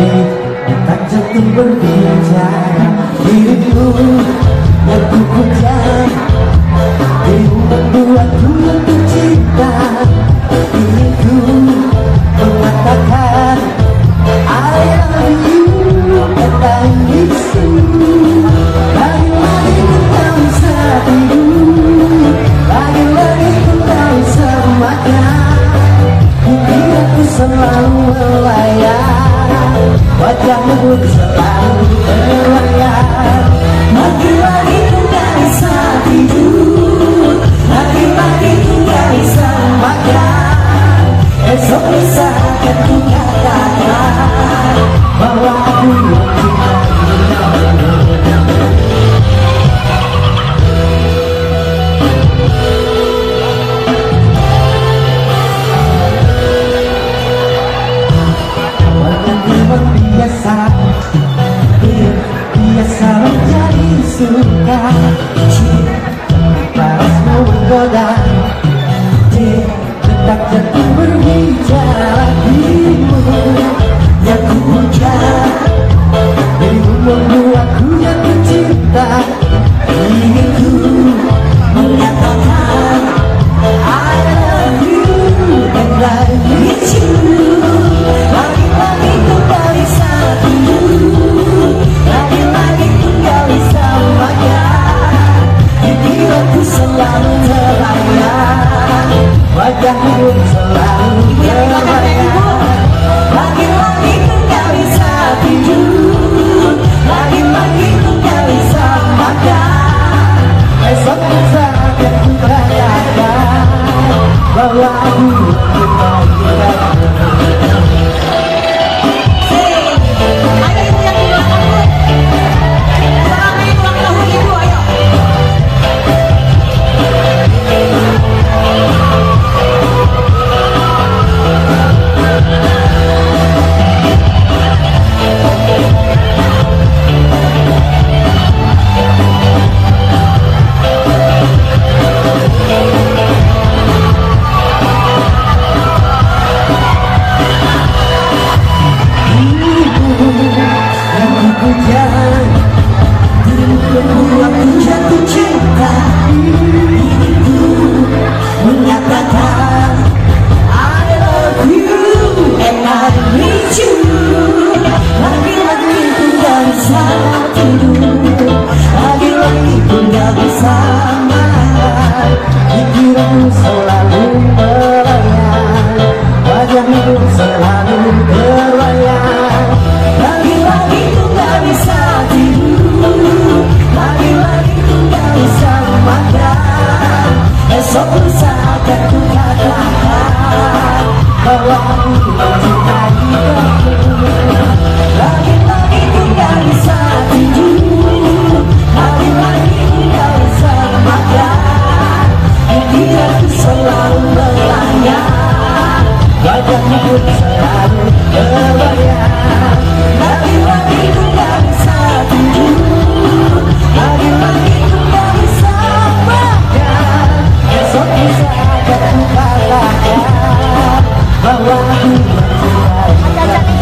Tak jatuh berbicara dirimu yang ku puja, dirimu membuatku jatuh cinta. Ingin ku mengatakan I love you and I miss you. Lagi-lagi ku tak bisa tidur, lagi-lagi ku tak bisa makan. Mungkin aku selalu melayang, wajahmu pun selalu terbayang. Lagi-lagi ku tak bisa tidur, lagi-lagi ku tak bisa makan. Esok bisa akan ku katakan bahwa aku biasa menjadi suka. Parasmu menggoda, tetap jatuh berbicara dirimu yang ku puja, dirimu membuatku jatuh cinta. Ingin ku menyatakan I love you and I miss you. Lagi-lagi ku tak bisa tidur, lagi-lagi ku tak bisa makan. Pikiranku selalu terbayang, wajahmu pun selalu terbayang. Lagi-lagi ku tak bisa tidur, lagi-lagi ku tak bisa makan. Esok bisa akan ku katakan bahwa aku bahwa aku mencintai.